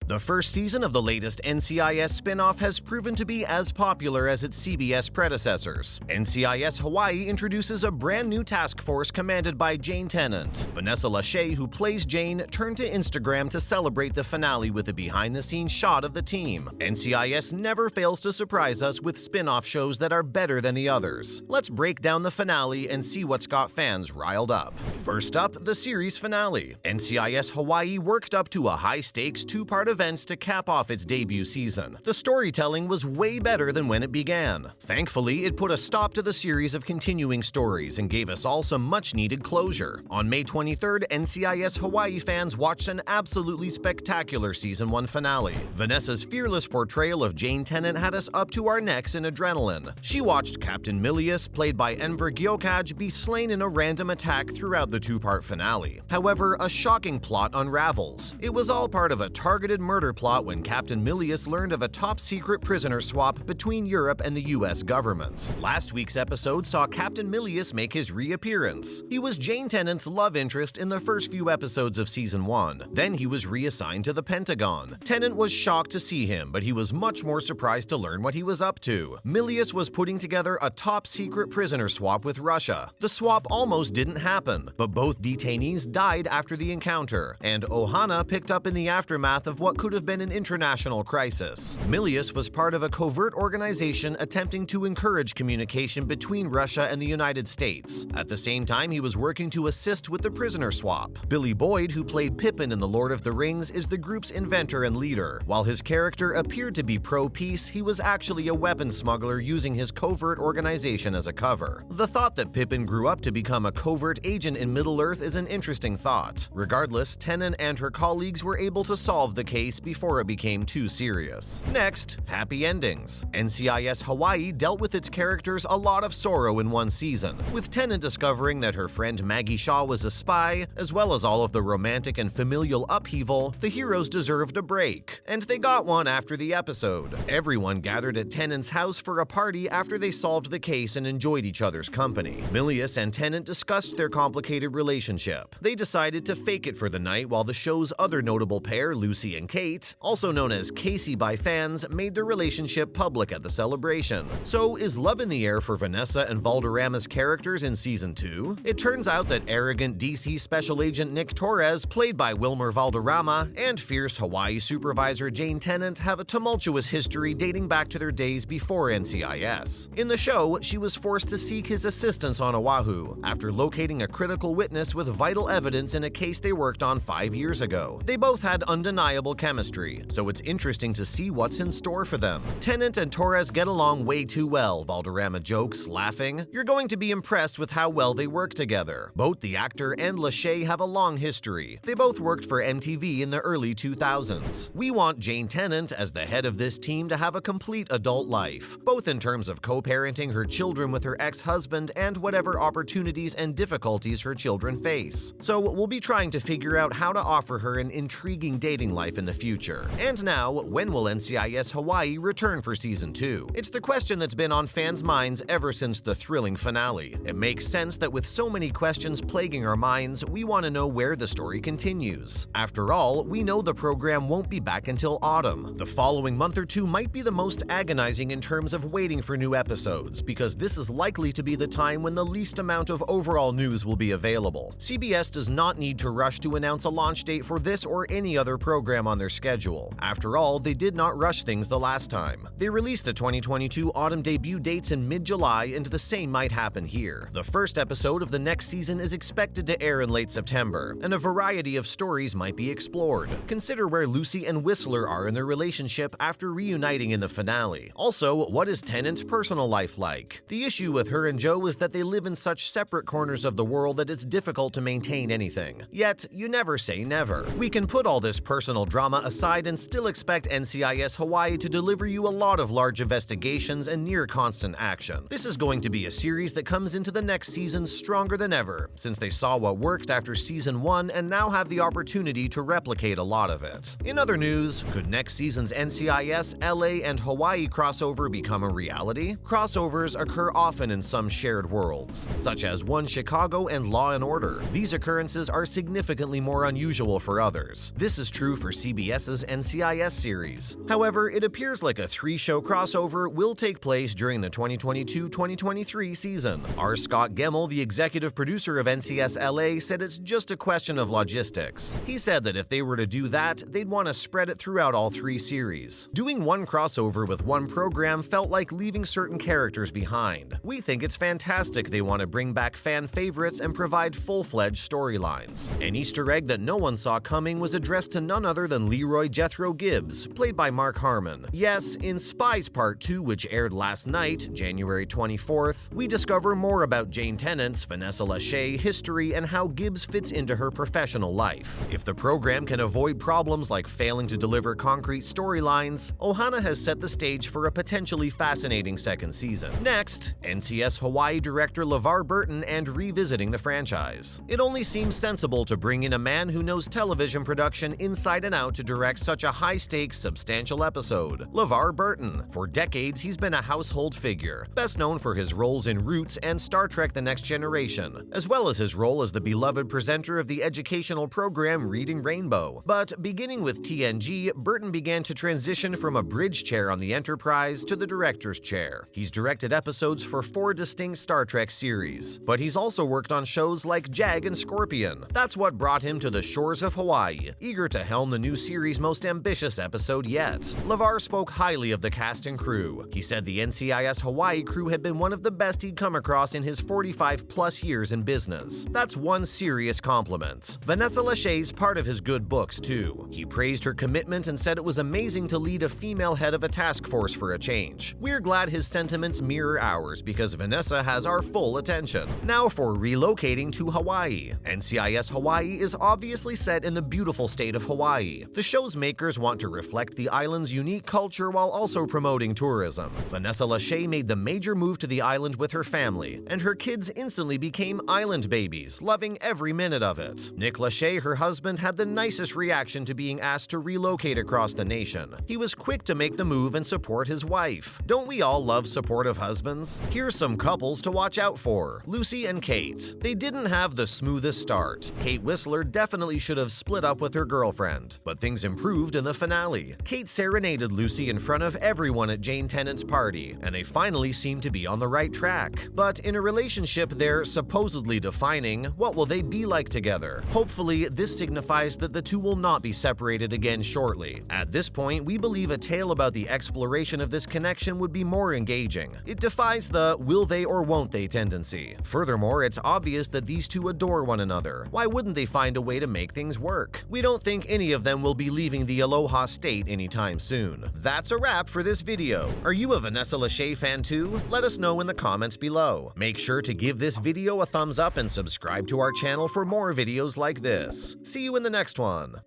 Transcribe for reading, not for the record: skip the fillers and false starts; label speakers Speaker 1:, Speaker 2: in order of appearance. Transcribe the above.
Speaker 1: The first season of the latest NCIS spin-off has proven to be as popular as its CBS predecessors. NCIS Hawai'i introduces a brand new task force commanded by Jane Tennant. Vanessa Lachey, who plays Jane, turned to Instagram to celebrate the finale with a behind-the-scenes shot of the team. NCIS never fails to surprise us with spin-off shows that are better than the others. Let's break down the finale and see what's got fans riled up. First up, the series finale. NCIS Hawai'i worked up to a high-stakes two-part events to cap off its debut season. The storytelling was way better than when it began. Thankfully, it put a stop to the series of continuing stories and gave us all some much-needed closure. On May 23rd, NCIS Hawai'i fans watched an absolutely spectacular Season 1 finale. Vanessa's fearless portrayal of Jane Tennant had us up to our necks in adrenaline. She watched Captain Milius, played by Enver Gyokaj, be slain in a random attack throughout the two-part finale. However, a shocking plot unravels. It was all part of a targeted murder plot when Captain Milius learned of a top-secret prisoner swap between Europe and the US government. Last week's episode saw Captain Milius make his reappearance. He was Jane Tennant's love interest in the first few episodes of Season 1. Then he was reassigned to the Pentagon. Tennant was shocked to see him, but he was much more surprised to learn what he was up to. Milius was putting together a top-secret prisoner swap with Russia. The swap almost didn't happen, but both detainees died after the encounter, and Ohana picked up in the aftermath of what could have been an international crisis. Milius was part of a covert organization attempting to encourage communication between Russia and the United States. At the same time, he was working to assist with the prisoner swap. Billy Boyd, who played Pippin in The Lord of the Rings, is the group's inventor and leader. While his character appeared to be pro-peace, he was actually a weapons smuggler using his covert organization as a cover. The thought that Pippin grew up to become a covert agent in Middle-earth is an interesting thought. Regardless, Tennant and her colleagues were able to solve the case before it became too serious. Next, happy endings. NCIS Hawai'i dealt with its characters a lot of sorrow in one season, with Tennant discovering that her friend Maggie Shaw was a spy, as well as all of the romantic and familial upheaval. The heroes deserved a break, and they got one after the episode. Everyone gathered at Tennant's house for a party after they solved the case and enjoyed each other's company. Milius and Tennant discussed their complicated relationship. They decided to fake it for the night while the show's other notable pair, Lucy and Kate, also known as Casey by fans, made their relationship public at the celebration. So is love in the air for Vanessa and Valderrama's characters in Season 2? It turns out that arrogant DC Special Agent Nick Torres, played by Wilmer Valderrama, and fierce Hawai'i supervisor Jane Tennant have a tumultuous history dating back to their days before NCIS. In the show, she was forced to seek his assistance on Oahu after locating a critical witness with vital evidence in a case they worked on 5 years ago. They both had undeniable chemistry, so it's interesting to see what's in store for them. Tennant and Torres get along way too well, Valderrama jokes, laughing. You're going to be impressed with how well they work together. Both the actor and Lachey have a long history. They both worked for MTV in the early 2000s. We want Jane Tennant, as the head of this team, to have a complete adult life, both in terms of co-parenting her children with her ex-husband and whatever opportunities and difficulties her children face. So we'll be trying to figure out how to offer her an intriguing dating life in the future. And now, when will NCIS Hawai'i return for Season 2? It's the question that's been on fans' minds ever since the thrilling finale. It makes sense that with so many questions plaguing our minds, we want to know where the story continues. After all, we know the program won't be back until autumn. The following month or two might be the most agonizing in terms of waiting for new episodes, because this is likely to be the time when the least amount of overall news will be available. CBS does not need to rush to announce a launch date for this or any other program on their schedule. After all, they did not rush things the last time. They released the 2022 autumn debut dates in mid-July, and the same might happen here. The first episode of the next season is expected to air in late September, and a variety of stories might be explored. Consider where Lucy and Whistler are in their relationship after reuniting in the finale. Also, what is Tennant's personal life like? The issue with her and Joe is that they live in such separate corners of the world that it's difficult to maintain anything. Yet, you never say never. We can put all this personal drama aside and still expect NCIS Hawai'i to deliver you a lot of large investigations and near-constant action. This is going to be a series that comes into the next season stronger than ever, since they saw what worked after Season 1 and now have the opportunity to replicate a lot of it. In other news, could next season's NCIS, LA, and Hawaii crossover become a reality? Crossovers occur often in some shared worlds, such as One Chicago and Law & Order. These occurrences are significantly more unusual for others. This is true for CBS CBS's NCIS series. However, it appears like a 3-show crossover will take place during the 2022-2023 season. R. Scott Gemmell, the executive producer of NCIS LA, said it's just a question of logistics. He said that if they were to do that, they'd want to spread it throughout all 3 series. Doing one crossover with one program felt like leaving certain characters behind. We think it's fantastic they want to bring back fan favorites and provide full-fledged storylines. An Easter egg that no one saw coming was addressed to none other than Leroy Jethro Gibbs, played by Mark Harmon. Yes, in Spies Part 2, which aired last night, January 24th, we discover more about Jane Tennant's, Vanessa Lachey, history and how Gibbs fits into her professional life. If the program can avoid problems like failing to deliver concrete storylines, Ohana has set the stage for a potentially fascinating second season. Next, NCIS Hawai'i director LeVar Burton and revisiting the franchise. It only seems sensible to bring in a man who knows television production inside and out to direct such a high-stakes, substantial episode. LeVar Burton. For decades, he's been a household figure, best known for his roles in Roots and Star Trek The Next Generation, as well as his role as the beloved presenter of the educational program Reading Rainbow. But beginning with TNG, Burton began to transition from a bridge chair on the Enterprise to the director's chair. He's directed episodes for 4 distinct Star Trek series, but he's also worked on shows like Jag and Scorpion. That's what brought him to the shores of Hawaii, eager to helm the new series' most ambitious episode yet. LeVar spoke highly of the cast and crew. He said the NCIS Hawai'i crew had been one of the best he'd come across in his 45-plus years in business. That's one serious compliment. Vanessa Lachey's part of his good books, too. He praised her commitment and said it was amazing to lead a female head of a task force for a change. We're glad his sentiments mirror ours because Vanessa has our full attention. Now for relocating to Hawaii. NCIS Hawai'i is obviously set in the beautiful state of Hawaii. The show's makers want to reflect the island's unique culture while also promoting tourism. Vanessa Lachey made the major move to the island with her family, and her kids instantly became island babies, loving every minute of it. Nick Lachey, her husband, had the nicest reaction to being asked to relocate across the nation. He was quick to make the move and support his wife. Don't we all love supportive husbands? Here's some couples to watch out for. Lucy and Kate. They didn't have the smoothest start. Kate Whistler definitely should have split up with her girlfriend, but things improved in the finale. Kate serenaded Lucy in front of everyone at Jane Tennant's party, and they finally seem to be on the right track. But in a relationship they're supposedly defining, what will they be like together? Hopefully, this signifies that the two will not be separated again shortly. At this point, we believe a tale about the exploration of this connection would be more engaging. It defies the will they or won't they tendency. Furthermore, it's obvious that these two adore one another. Why wouldn't they find a way to make things work? We don't think any of them will be leaving the Aloha State anytime soon. That's a wrap for this video. Are you a Vanessa Lachey fan too? Let us know in the comments below. Make sure to give this video a thumbs up and subscribe to our channel for more videos like this. See you in the next one.